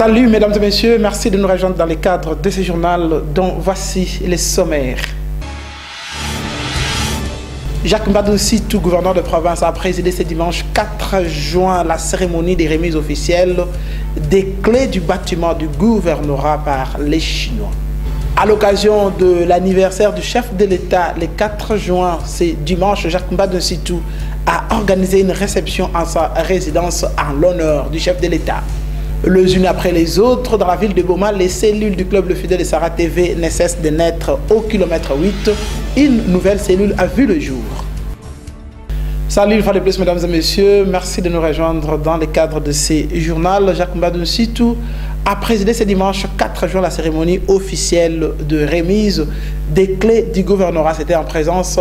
Salut mesdames et messieurs, merci de nous rejoindre dans le cadre de ce journal dont voici les sommaires. Jacques Mbadou Sitou, gouverneur de province, a présidé ce dimanche 4 juin la cérémonie des remises officielles des clés du bâtiment du gouvernorat par les Chinois. À l'occasion de l'anniversaire du chef de l'État, le 4 juin, c'est dimanche, Jacques Mbadou Sitou a organisé une réception en sa résidence en l'honneur du chef de l'État. Les unes après les autres, dans la ville de Boma, les cellules du club Le Fidèle de Sarah TV ne cessent de naître au kilomètre 8. Une nouvelle cellule a vu le jour. Salut une fois de plus mesdames et messieurs, merci de nous rejoindre dans le cadre de ce journal. Jacques Mbadou Sitou a présidé ce dimanche 4 juin la cérémonie officielle de remise des clés du gouvernorat. C'était en présence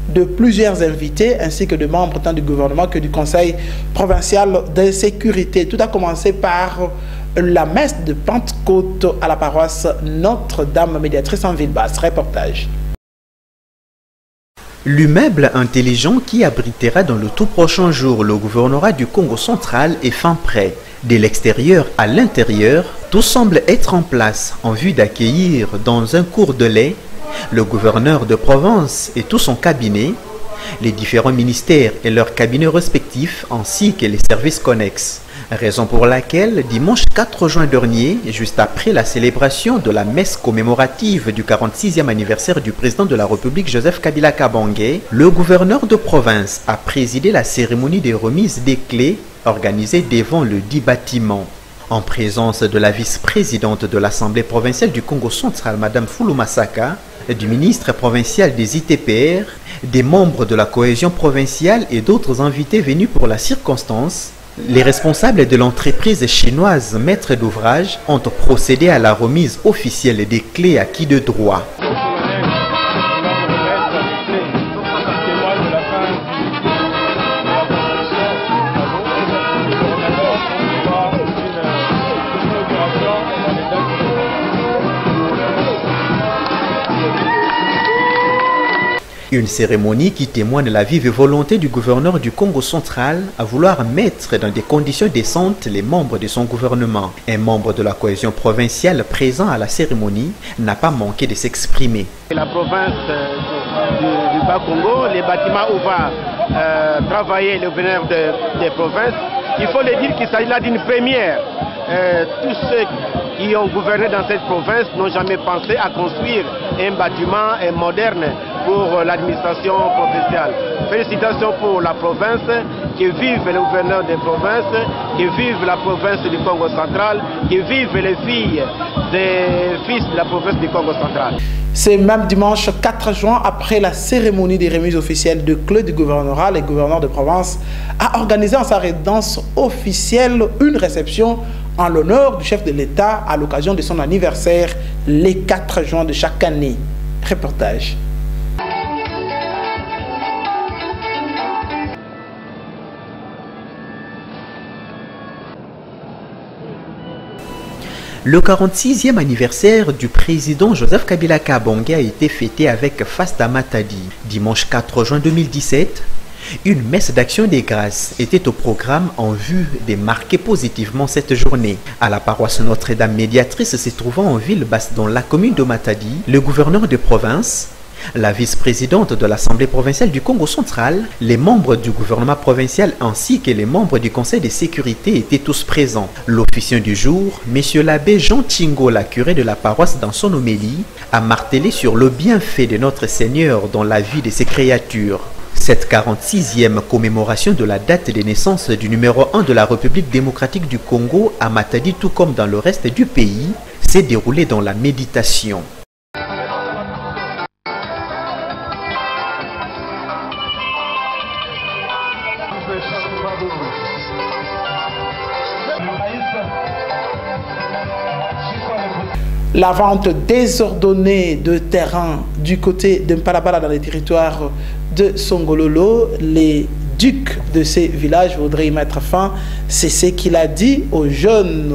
de plusieurs invités ainsi que de membres tant du gouvernement que du conseil provincial de sécurité. Tout a commencé par la messe de Pentecôte à la paroisse Notre-Dame médiatrice en Ville-Basse. Reportage. L'immeuble intelligent qui abritera dans le tout prochain jour le gouvernorat du Congo central est fin prêt. De l'extérieur à l'intérieur, tout semble être en place en vue d'accueillir dans un cours de lait le gouverneur de province et tout son cabinet, les différents ministères et leurs cabinets respectifs ainsi que les services connexes. Raison pour laquelle, dimanche 4 juin dernier, juste après la célébration de la messe commémorative du 46e anniversaire du président de la République Joseph Kabila Kabange, le gouverneur de province a présidé la cérémonie de remise des clés organisée devant le dit bâtiment. En présence de la vice-présidente de l'Assemblée provinciale du Congo central, Mme Foulou Masaka, du ministre provincial des ITPR, des membres de la cohésion provinciale et d'autres invités venus pour la circonstance, les responsables de l'entreprise chinoise maître d'ouvrage ont procédé à la remise officielle des clés acquis de droit. Une cérémonie qui témoigne la vive volonté du gouverneur du Congo central à vouloir mettre dans des conditions décentes les membres de son gouvernement. Un membre de la cohésion provinciale présent à la cérémonie n'a pas manqué de s'exprimer. La province du Bas-Congo, les bâtiments où va travailler le gouverneur des provinces, il faut le dire qu'il s'agit là d'une première. Tous ceux qui ont gouverné dans cette province n'ont jamais pensé à construire un bâtiment moderne pour l'administration provinciale. Félicitations pour la province, que vive le gouverneur des provinces, que vive la province du Congo central, que vive les filles des fils de la province du Congo central. C'est même dimanche 4 juin, après la cérémonie des remises officielles de clés du gouvernorat, le gouverneur de province a organisé en sa résidence officielle une réception en l'honneur du chef de l'État à l'occasion de son anniversaire, le 4 juin de chaque année. Reportage. Le 46e anniversaire du président Joseph Kabila Kabange a été fêté avec Fasta Matadi. Dimanche 4 juin 2017, une messe d'action des grâces était au programme en vue de marquer positivement cette journée. À la paroisse Notre-Dame médiatrice se trouvant en Ville-Basse dans la commune de Matadi, le gouverneur de province, la vice-présidente de l'Assemblée provinciale du Congo central, les membres du gouvernement provincial ainsi que les membres du conseil de sécurité étaient tous présents. L'officiant du jour, M. l'abbé Jean Tingola, curé de la paroisse dans son homélie, a martelé sur le bienfait de notre Seigneur dans la vie de ses créatures. Cette 46e commémoration de la date de naissance du numéro 1 de la République démocratique du Congo à Matadi, tout comme dans le reste du pays, s'est déroulée dans la méditation. La vente désordonnée de terrain du côté de Mpalabala dans les territoires de Songololo, les ducs de ces villages voudraient y mettre fin. C'est ce qu'il a dit aux jeunes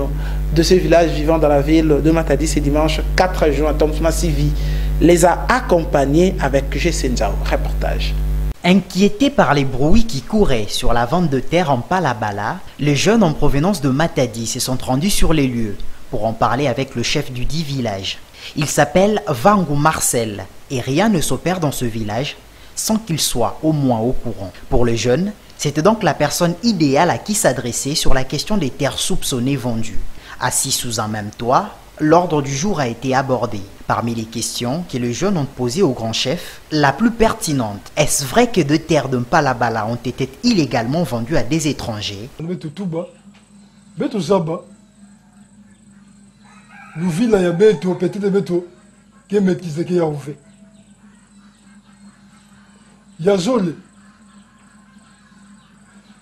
de ce village vivant dans la ville de Matadi ce dimanche 4 juin. Thomas Sivi les a accompagnés avec G. Senzao. Reportage. Inquiétés par les bruits qui couraient sur la vente de terre en Palabala, les jeunes en provenance de Matadi se sont rendus sur les lieux pour en parler avec le chef du dit village. Il s'appelle Vangu Marcel et rien ne s'opère dans ce village sans qu'il soit au moins au courant. Pour les jeunes, c'était donc la personne idéale à qui s'adresser sur la question des terres soupçonnées vendues. Assis sous un même toit, l'ordre du jour a été abordé. Parmi les questions que les jeunes ont posées au grand chef, la plus pertinente, est-ce vrai que deux terres de Mpalabala ont été illégalement vendues à des étrangers?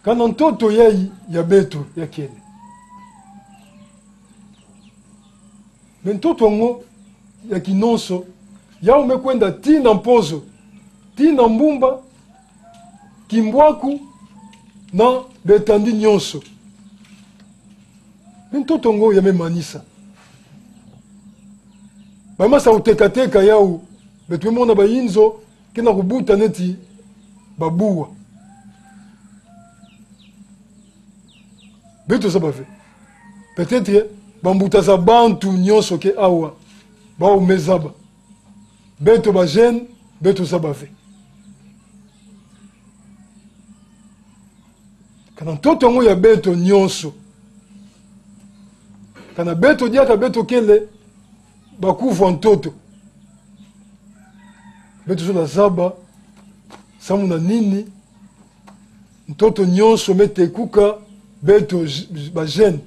Quand on toto ya beto ya kene. Mentoto ngo ya kinonso ya umekwenda tina mpozo tina mbumba kimbwaku na betandi nyonso. Mentoto ngo ya memanisa. Mama sa utekateka yao betwe mona bayinzo kena kubuta neti babuwa. Beto ça fait. Peut-être bambuta za bantu nyonso ke awa ba umezaba. Beto ba jeune, beto ça fait. Kana toto ngo ya beto nyonso. Kana beto diaka beto kele bakuvu ntoto. Beto so la zaba samuna nini ntoto nyonso mete kuka beto ba jeune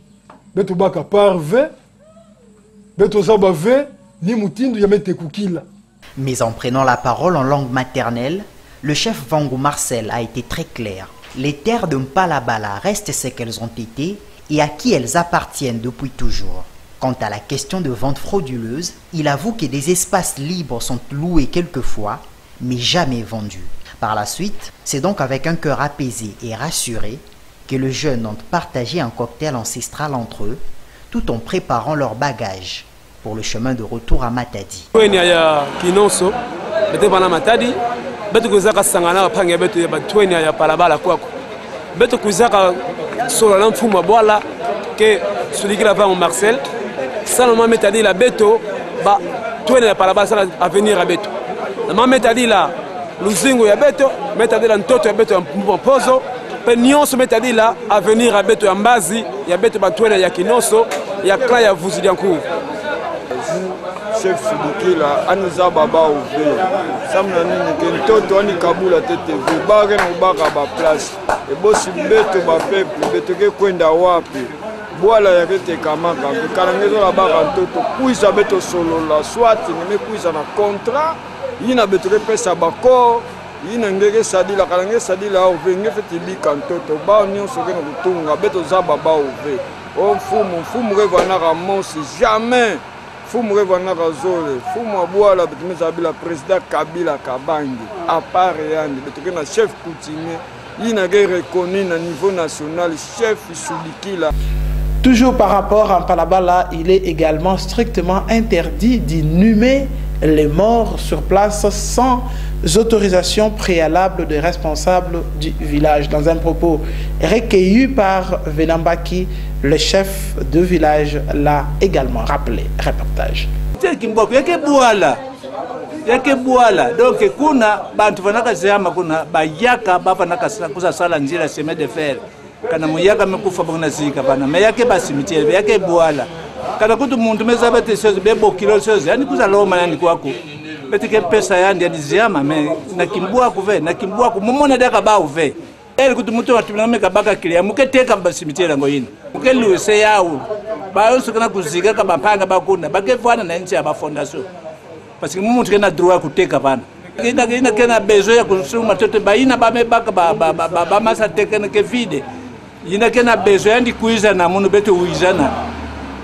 beto baka parve beto zaba ve ni mutindu ya mete kukila. Mais en prenant la parole en langue maternelle, le chef Vangu Marcel a été très clair. Les terres de Mpalabala restent ce qu'elles ont été et à qui elles appartiennent depuis toujours. Quant à la question de vente frauduleuse, il avoue que des espaces libres sont loués quelquefois, mais jamais vendus. Par la suite, c'est donc avec un cœur apaisé et rassuré que les jeunes ont partagé un cocktail ancestral entre eux, tout en préparant leurs bagages pour le chemin de retour à Matadi. Nyonso metadi la avenir à beto ya mbazi ya beto batwena ya kinoso ya kla ya vuzidiancourt. Chef Sidikila anuza baba ouve samna nini ke ntoto ani kabula tete vibare na ubaka ba place e bosi beto ba peuple beto ke kwenda wapi bwala ya kete kamaka kalangezo la baka ntoto kuisa beto solo la swati ne kuisa na contrat yina beto ke pesa bako yina ngeke sadila kalange sadila ouve ngefeti bika ntoto ba nyonso ke na kutunga beto za baba ouve o mfumu revana ramosi jamais fumu revana razole fumu abwala betumeza bila président Kabila Kabangi à part yandi betuke na chef coutumier yina ke reconnu na niveau national chef Sidikila. Toujours par rapport à Mpalabala, il est également strictement interdit d'inhumer les morts sur place sans autorisation préalable des responsables du village. Dans un propos recueilli par Venambaki, le chef de village l'a également rappelé. Reportage. Donc kuna bantu vanaka zama kuna bayaka baba nakakuza sala njira chemin de fer kana muyaka mekufa bona zika bana meyake basimitiere yake bwala kana kutu muntu mezaba tesozi bebo kilo sozi yani kuza loma yani kwako betike pesa yandi adiziama me nakimbua kuve nakimbua kumumona daka ba uve eli kutu muntu watumeka baka kilia muketeka basimitiere ngoyini mukeluse yawo bayonso kana kuzika kaba panga bakunda bakevana na nchi ya ba fondation parce que muntu kena droit kuteka bana ina kena besoin ya kusuma toto baina bamebaka ba masa tekene ke vide ina kena besoin ndi kuiza na munu beto uizana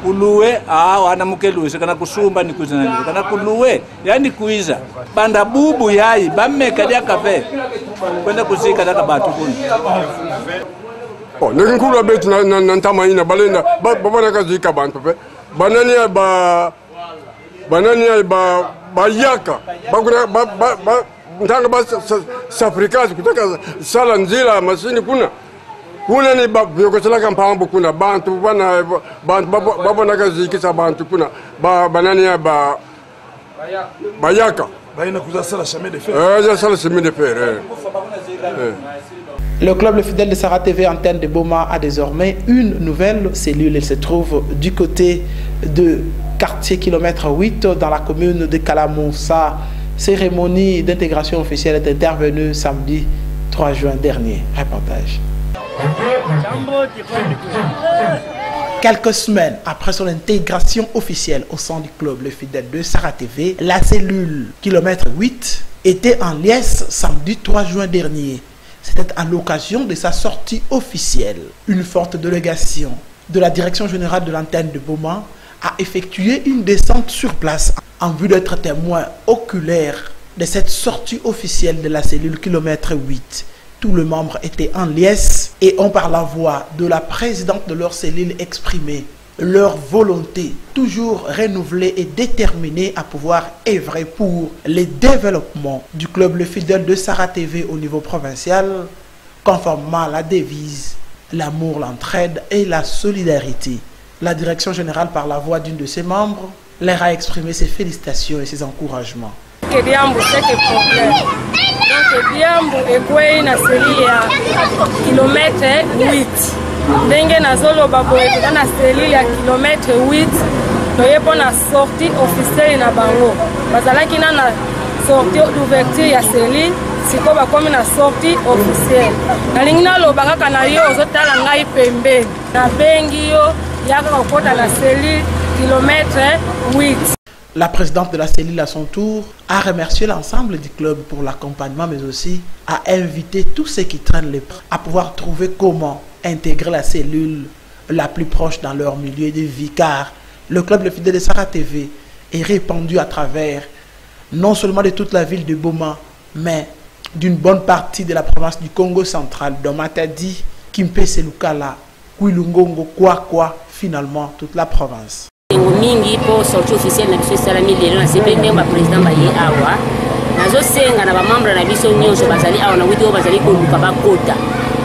kuluwe wana mukeluwe kana kusumba ni kuizana kana kuluwe yani kuiza banda bubu yayi bameka dia kafe kwenda kuzika daka batu kuna oh nginkulu betu na ntama ina balenda babana kazika bantu pe banani bayaka ntanga ba safrikazi kutaka sala nzila masini kuna ni byokosela kampambo kuna bantu bana babona kazikisa bantu kuna banani ya bayaka baina kuza sala chemin de fer sala chemin de fer. Le club Le Fidèle de Sarah TV Antenne de Boma a désormais une nouvelle cellule. Elle se trouve du côté de quartier kilomètre 8 dans la commune de Kalamoussa. Cérémonie d'intégration officielle est intervenue samedi 3 juin dernier. Reportage. Quelques semaines après son intégration officielle au sein du club Le Fidèle de Sarah TV, la cellule kilomètre 8 était en liesse samedi 3 juin dernier. C'était à l'occasion de sa sortie officielle. Une forte délégation de la direction générale de l'antenne de Boma a effectué une descente sur place en vue d'être témoin oculaire de cette sortie officielle de la cellule kilomètre 8. Tous les membres étaient en liesse et ont par la voix de la présidente de leur cellule exprimé leur volonté toujours renouvelée et déterminée à pouvoir œuvrer pour le développement du club Le Fidèle de Sarah TV au niveau provincial, conformément à la devise l'amour, l'entraide et la solidarité. La direction générale, par la voix d'une de ses membres, leur a exprimé ses félicitations et ses encouragements. Ndenge nazoloba boye na cellule ya kilomètre 8 toye pona sortie officielle na bango bazalaki na sortie d'ouverture ya cellule siko bakomi na sortie officielle nalingi naloba kaka na yo ozotala ngai pembeni na bengi yo yaka kokota na cellule kilomètre 8. La présidente de la cellule, à son tour, a remercié l'ensemble du club pour l'accompagnement, mais aussi a invité tous ceux qui traînent les bras à pouvoir trouver comment intégrer la cellule la plus proche dans leur milieu de vie, car le club Le Fidèle de Sarah TV est répandu à travers non seulement de toute la ville de Boma, mais d'une bonne partie de la province du Congo central, dont Matadi, Kimpese, Lukala, Kouilungongo, Kwakwa, finalement toute la province. mingi po sortie officielle na biso esalami lelo na sepe ndenge bapresident baye awa nazosenga na bamembre na biso nyonso bazali awa na witi oyo bazali koluka bakota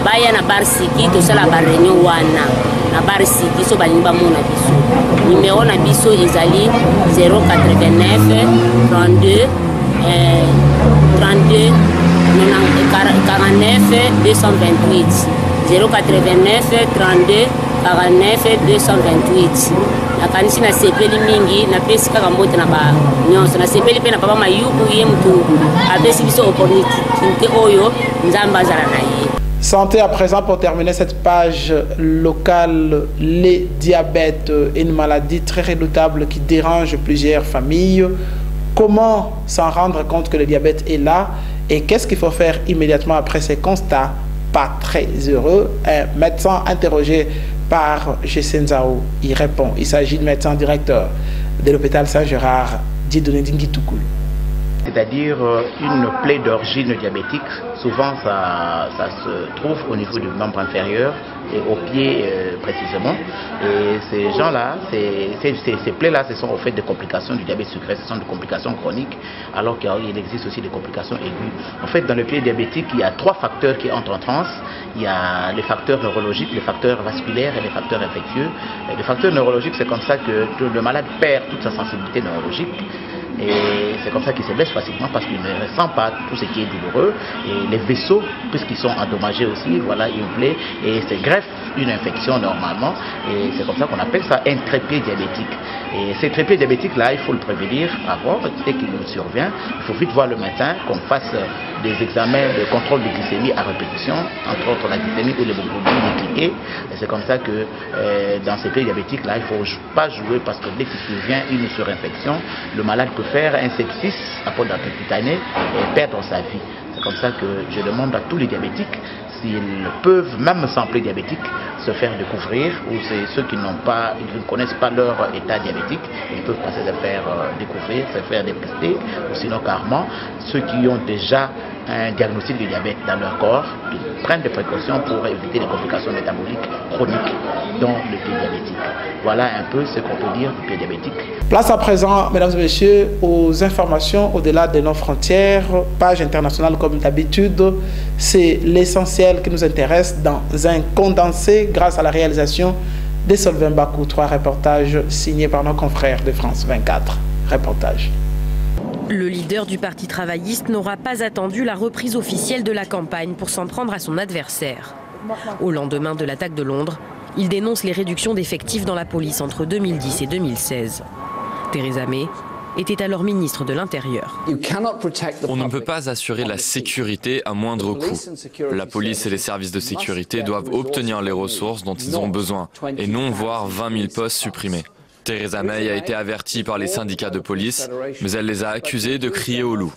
baya na bar siki tosala bareunion wana na bar siki so balingi bamona biso numero na biso ezali 089 32 49 228 089 32 49 228. Nakanisi na sepeli mingi na pesi kaka mbote na ba nyonso na sepeli pe na papa mayubu ye mutu apesi biso opportunité oyo nzamba azala na ye. Santé à présent pour terminer cette page locale. Les diabètes, une maladie très redoutable qui dérange plusieurs familles. Comment s'en rendre compte que le diabète est là et qu'est-ce qu'il faut faire immédiatement après ces constats? Pas très heureux. Un médecin interrogé par Gsenzao, il répond. Il s'agit du médecin directeur de l'hôpital Saint-Gérard, Dieudonné Dingitoukul. C'est-à-dire une plaie d'origine diabétique. Souvent, ça se trouve au niveau du membre inférieur et au pied précisément. Et ces gens-là, ces plaies-là, ce sont au fait des complications du diabète sucré, ce sont des complications chroniques, alors qu'il existe aussi des complications aiguës. En fait, dans le pied diabétique, il y a 3 facteurs qui entrent en transe. Il y a les facteurs neurologiques, les facteurs vasculaires et les facteurs infectieux. Et les facteurs neurologiques, c'est comme ça que le malade perd toute sa sensibilité neurologique. Et c'est comme ça qu'il se blesse facilement parce qu'il ne ressent pas tout ce qui est douloureux. Et les vaisseaux, puisqu'ils sont endommagés aussi, voilà, une plaie et se greffe une infection normalement. Et c'est comme ça qu'on appelle ça un trépied diabétique. Et ces trépieds diabétiques-là, il faut le prévenir avant, dès qu'il nous survient. Il faut vite voir le médecin, qu'on fasse des examens de contrôle de glycémie à répétition, entre autres la glycémie ou l'hémoglobine glyquée. Et c'est comme ça que dans ces plaies diabétiques-là, il ne faut pas jouer parce que dès qu'il survient une surinfection, le malade peut faire un sepsis apodacutané et perdre sa vie. C'est comme ça que je demande à tous les diabétiques, s'ils peuvent, même sans plaie diabétique, se faire découvrir, ou c'est ceux qui n'ont pas, ils ne connaissent pas leur état diabétique, ils peuvent passer se faire découvrir, se faire dépister, ou sinon carrément, ceux qui ont déjà un diagnostic de diabète dans leur corps, ils prennent des précautions pour éviter les complications métaboliques chroniques dans le pied diabétique. Voilà un peu ce qu'on peut dire du pied diabétique. Place à présent, mesdames et messieurs, aux informations au-delà de nos frontières, page internationale comme d'habitude. C'est l'essentiel qui nous intéresse dans un condensé grâce à la réalisation de Solvin Bakou. 3 reportages signés par nos confrères de France 24. Reportage. Le leader du Parti travailliste n'aura pas attendu la reprise officielle de la campagne pour s'en prendre à son adversaire. Au lendemain de l'attaque de Londres, il dénonce les réductions d'effectifs dans la police entre 2010 et 2016. Theresa May était alors ministre de l'Intérieur. On ne peut pas assurer la sécurité à moindre coût. La police et les services de sécurité doivent obtenir les ressources dont ils ont besoin et non voir 20 000 postes supprimés. Theresa May a été avertie par les syndicats de police, mais elle les a accusés de crier au loup.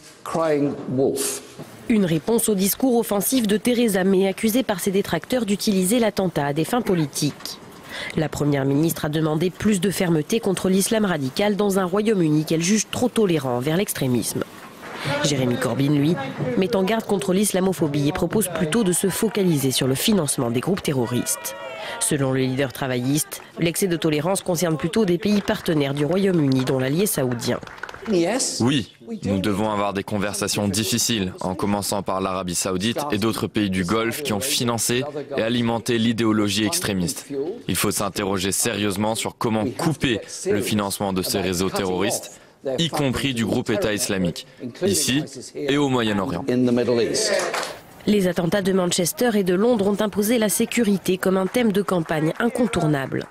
Une réponse au discours offensif de Theresa May, accusée par ses détracteurs d'utiliser l'attentat à des fins politiques. La première ministre a demandé plus de fermeté contre l'islam radical dans un Royaume-Uni qu'elle juge trop tolérant envers l'extrémisme. Jérémy Corbyn, lui, met en garde contre l'islamophobie et propose plutôt de se focaliser sur le financement des groupes terroristes. Selon le leader travailliste, l'excès de tolérance concerne plutôt des pays partenaires du Royaume-Uni, dont l'allié saoudien. Oui, nous devons avoir des conversations difficiles, en commençant par l'Arabie saoudite et d'autres pays du Golfe qui ont financé et alimenté l'idéologie extrémiste. Il faut s'interroger sérieusement sur comment couper le financement de ces réseaux terroristes, y compris du groupe État islamique, ici et au Moyen-Orient. Les attentats de Manchester et de Londres ont imposé la sécurité comme un thème de campagne incontournable.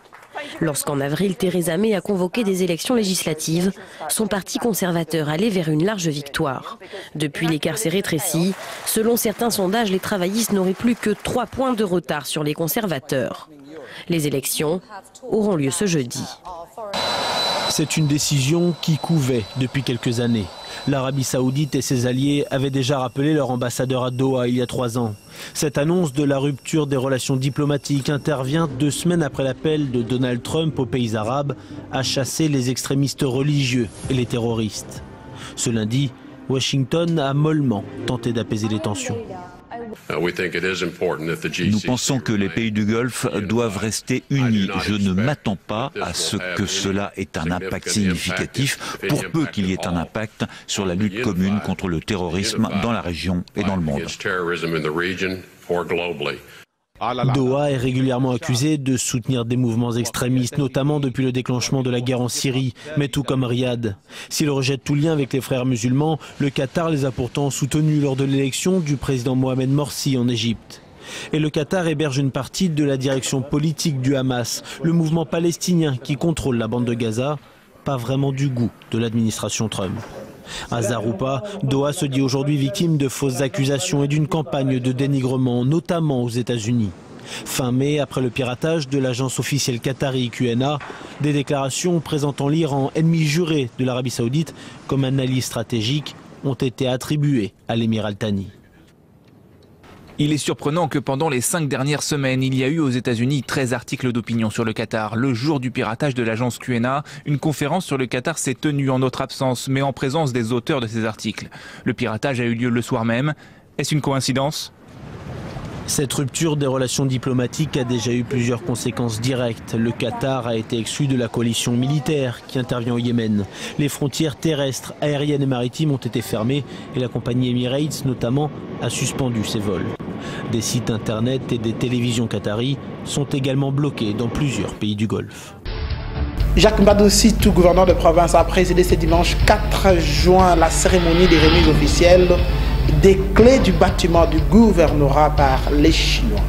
Lorsqu'en avril, Theresa May a convoqué des élections législatives, son parti conservateur allait vers une large victoire. Depuis l'écart s'est rétréci, selon certains sondages, les travaillistes n'auraient plus que 3 points de retard sur les conservateurs. Les élections auront lieu ce jeudi. C'est une décision qui couvait depuis quelques années. L'Arabie saoudite et ses alliés avaient déjà rappelé leur ambassadeur à Doha il y a 3 ans. Cette annonce de la rupture des relations diplomatiques intervient 2 semaines après l'appel de Donald Trump aux pays arabes à chasser les extrémistes religieux et les terroristes. Ce lundi, Washington a mollement tenté d'apaiser les tensions. Nous pensons que les pays du Golfe doivent rester unis. Je ne m'attends pas à ce que cela ait un impact significatif, pour peu qu'il y ait un impact sur la lutte commune contre le terrorisme dans la région et dans le monde. Doha est régulièrement accusé de soutenir des mouvements extrémistes, notamment depuis le déclenchement de la guerre en Syrie, mais tout comme Riyad. S'il rejette tout lien avec les frères musulmans, le Qatar les a pourtant soutenus lors de l'élection du président Mohamed Morsi en Égypte. Et le Qatar héberge une partie de la direction politique du Hamas, le mouvement palestinien qui contrôle la bande de Gaza, pas vraiment du goût de l'administration Trump. Hasard ou pas, Doha se dit aujourd'hui victime de fausses accusations et d'une campagne de dénigrement, notamment aux États-Unis. Fin mai, après le piratage de l'agence officielle qatari QNA, des déclarations présentant l'Iran ennemi juré de l'Arabie saoudite comme un allié stratégique ont été attribuées à l'émir Al-Thani. Il est surprenant que pendant les 5 dernières semaines, il y a eu aux États-Unis 13 articles d'opinion sur le Qatar. Le jour du piratage de l'agence QNA, une conférence sur le Qatar s'est tenue en notre absence, mais en présence des auteurs de ces articles. Le piratage a eu lieu le soir même. Est-ce une coïncidence ? Cette rupture des relations diplomatiques a déjà eu plusieurs conséquences directes. Le Qatar a été exclu de la coalition militaire qui intervient au Yémen. Les frontières terrestres, aériennes et maritimes ont été fermées et la compagnie Emirates notamment a suspendu ses vols. Des sites internet et des télévisions qataries sont également bloqués dans plusieurs pays du Golfe. Jacques Mbadou, tout gouverneur de province, a présidé ce dimanche 4 juin la cérémonie des remises officielles des clés du bâtiment du gouvernorat par les Chinois.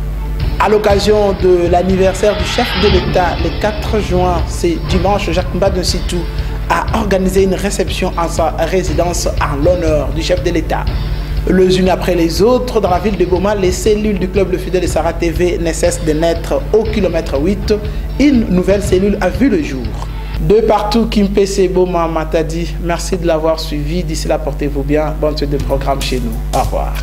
À l'occasion de l'anniversaire du chef de l'État, le 4 juin, c'est dimanche, Jacques Mbadou a organisé une réception en sa résidence en l'honneur du chef de l'État. Les unes après les autres, dans la ville de Boma, les cellules du club Le Fidèle de Sarah TV ne cessent de naître au kilomètre 8. Une nouvelle cellule a vu le jour. De partout, Kimpese, Boma, Matadi. Merci de l'avoir suivi. D'ici là, portez-vous bien. Bonne suite de programme chez nous. Au revoir.